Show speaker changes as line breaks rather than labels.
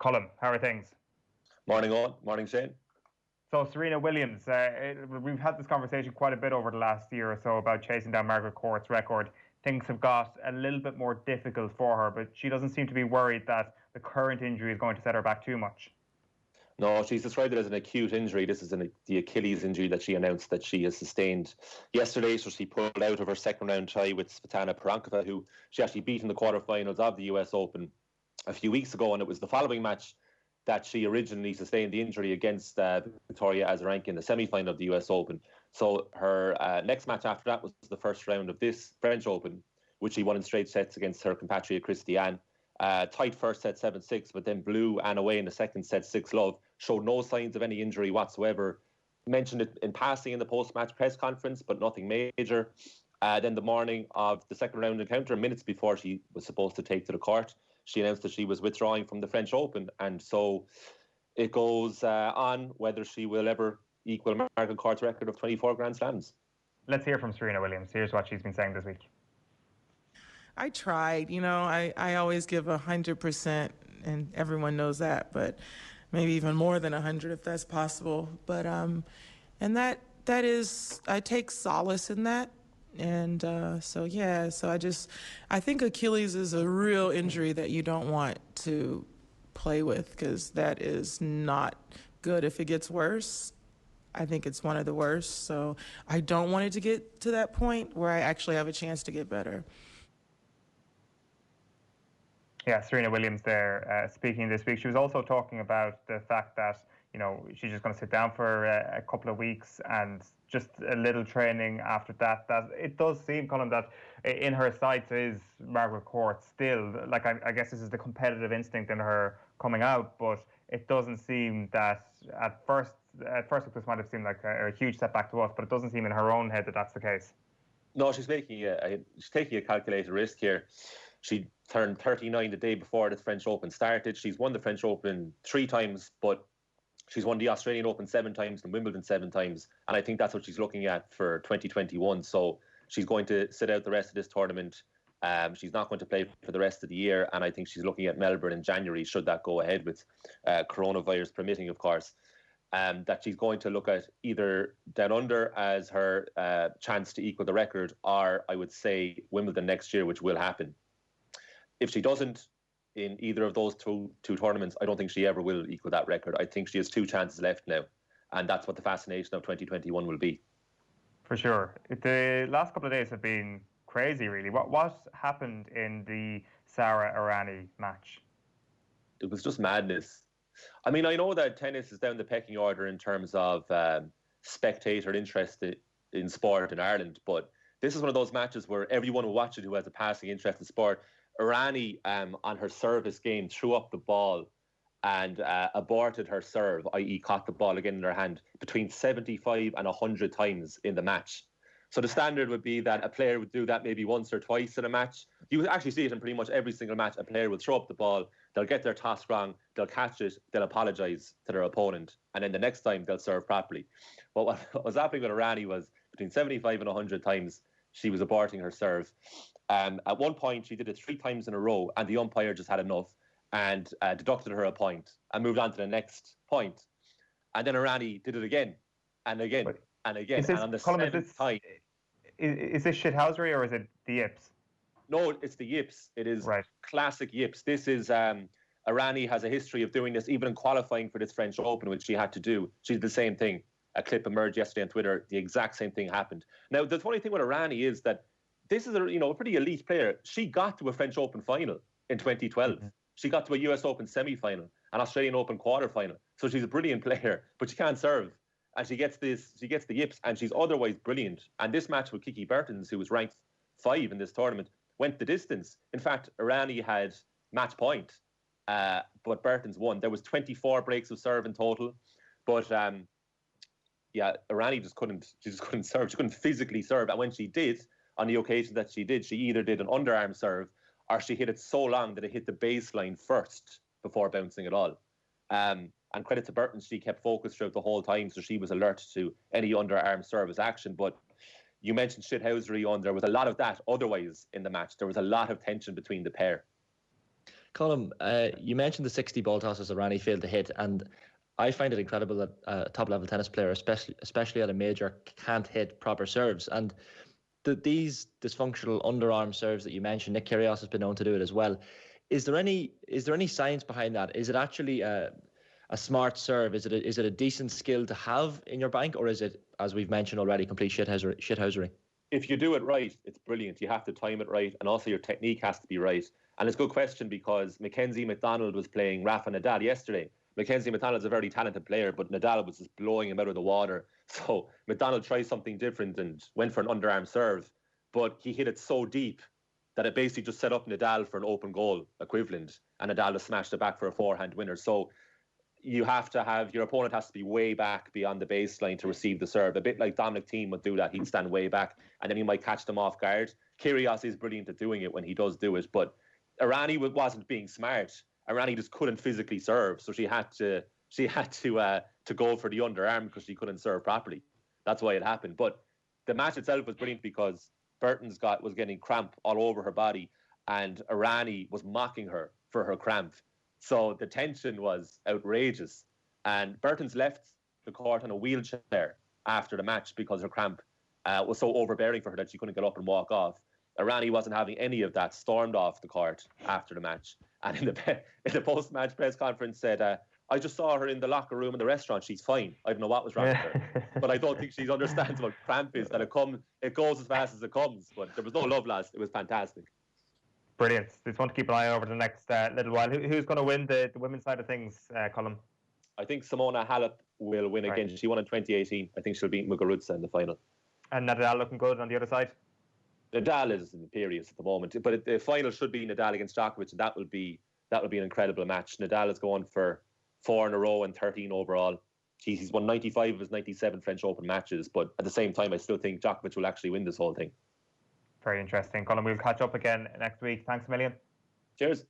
Colm, how are things?
Morning, all. Morning, Shane.
So Serena Williams, we've had this conversation quite a bit over the last year or so about chasing down Margaret Court's record. Things have got a little bit more difficult for her, but she doesn't seem to be worried that the current injury is going to set her back too much.
No, she's described it as an acute injury. This is the Achilles injury that she announced that she has sustained yesterday. So she pulled out of her second round tie with Svetlana Perankova, who she actually beat in the quarterfinals of the US Open a few weeks ago. And it was the following match that she originally sustained the injury against Victoria Azarenka in the semi-final of the US Open. So her next match after that was the first round of this French Open, which she won in straight sets against her compatriot Christiane. Tight first set 7-6, but then blew Anne away in the second set 6-love. Showed no signs of any injury whatsoever. Mentioned it in passing in the post-match press conference, but nothing major. Then the morning of the second round encounter, minutes before she was supposed to take to the court, she announced that she was withdrawing from the French Open. And so it goes on whether she will ever equal Margaret Court's record of 24 Grand Slams.
Let's hear from Serena Williams. Here's what she's been saying this week.
I tried, I always give 100%, and everyone knows that, but maybe even more than 100 if that's possible. But and that is, I take solace in that. And so I think Achilles is a real injury that you don't want to play with, because that is not good. If it gets worse, I think it's one of the worst. So I don't want it to get to that point where I actually have a chance to get better.
Yeah, Serena Williams there speaking this week. She was also talking about the fact that, she's just going to sit down for a couple of weeks and just a little training after that. That it does seem, Colm, that in her sights is Margaret Court still. Like, I guess this is the competitive instinct in her coming out, but it doesn't seem that at first this might have seemed like a huge setback to us, but it doesn't seem in her own head that that's the case.
No, she's taking a calculated risk here. She turned 39 the day before the French Open started. She's won the French Open 3 times, but she's won the Australian Open 7 times and Wimbledon 7 times. And I think that's what she's looking at for 2021. So she's going to sit out the rest of this tournament. She's not going to play for the rest of the year. And I think she's looking at Melbourne in January, should that go ahead with coronavirus permitting, of course. That she's going to look at either down under as her chance to equal the record, or I would say Wimbledon next year, which will happen. If she doesn't in either of those two tournaments, I don't think she ever will equal that record. I think she has 2 chances left now, and that's what the fascination of 2021 will be.
For sure. The last couple of days have been crazy, really. What happened in the Sara Irani match?
It was just madness. I mean, I know that tennis is down the pecking order in terms of spectator interest in sport in Ireland, but this is one of those matches where everyone will watch it who has a passing interest in sport. Irani, on her service game, threw up the ball and aborted her serve, i.e. caught the ball again in her hand, between 75 and 100 times in the match. So the standard would be that a player would do that maybe once or twice in a match. You would actually see it in pretty much every single match. A player will throw up the ball, they'll get their toss wrong, they'll catch it, they'll apologise to their opponent, and then the next time they'll serve properly. But what was happening with Irani was between 75 and 100 times she was aborting her serve. At one point, she did it 3 times in a row, and the umpire just had enough and deducted her a point and moved on to the next point. And then Irani did it again and again and again. And on the 7th time...
Is this shithousery or is it the Yips?
No, it's the Yips. It is classic Yips. This is... Irani has a history of doing this, even in qualifying for this French Open, which she had to do. She did the same thing. A clip emerged yesterday on Twitter. The exact same thing happened. Now, the funny thing with Irani is that this is a pretty elite player. She got to a French Open final in 2012. Mm-hmm. She got to a US Open semi-final, an Australian Open quarter-final. So she's a brilliant player, but she can't serve. And she gets the Yips, and she's otherwise brilliant. And this match with Kiki Bertens, who was ranked 5 in this tournament, went the distance. In fact, Irani had match point, but Bertens won. There was 24 breaks of serve in total, but Irani just couldn't serve. She couldn't physically serve, and when she did, on the occasion that she did, she either did an underarm serve or she hit it so long that it hit the baseline first before bouncing at all. And credit to Bertens, she kept focused throughout the whole time, so she was alert to any underarm service action. But you mentioned shithousery on. There was a lot of that otherwise in the match. There was a lot of tension between the pair.
Colm, you mentioned the 60 ball tosses Irani failed to hit, and I find it incredible that a top-level tennis player, especially at a major, can't hit proper serves. And these dysfunctional underarm serves that you mentioned, Nick Kyrgios has been known to do it as well. Is there any science behind that? Is it actually a smart serve? Is it a decent skill to have in your bank, or is it, as we've mentioned already, complete shithousery?
If you do it right, it's brilliant. You have to time it right, and also your technique has to be right. And it's a good question because Mackenzie McDonald was playing Rafa Nadal yesterday. Mackenzie McDonald's a very talented player, but Nadal was just blowing him out of the water. So McDonald tried something different and went for an underarm serve, but he hit it so deep that it basically just set up Nadal for an open goal equivalent, and Nadal just smashed it back for a forehand winner. So you have to have, your opponent has to be way back beyond the baseline to receive the serve. A bit like Dominic Thiem would do that. He'd stand way back, and then he might catch them off guard. Kyrgios is brilliant at doing it when he does do it, but Irani wasn't being smart. Irani just couldn't physically serve, so she had to go for the underarm because she couldn't serve properly. That's why it happened. But the match itself was brilliant because Bertens was getting cramp all over her body, and Irani was mocking her for her cramp. So the tension was outrageous. And Bertens left the court on a wheelchair after the match because her cramp was so overbearing for her that she couldn't get up and walk off. Irani wasn't having any of that, stormed off the court after the match. And in the post-match press conference said, I just saw her in the locker room in the restaurant. She's fine. I don't know what was wrong with her. But I don't think she understands what cramp is, that it goes as fast as it comes. But there was no love lost. It was fantastic.
Brilliant. Just want to keep an eye over the next little while. Who's going to win the women's side of things, Colm?
I think Simona Halep will win again. She won in 2018. I think she'll beat Muguruza in the final.
And Nadal looking good on the other side?
Nadal is imperious at the moment, but the final should be Nadal against Djokovic, and that will be an incredible match. Nadal is going for 4 in a row and 13 overall. He's won 95 of his 97 French Open matches, but at the same time, I still think Djokovic will actually win this whole thing.
Very interesting. Colm, we'll catch up again next week. Thanks a million.
Cheers.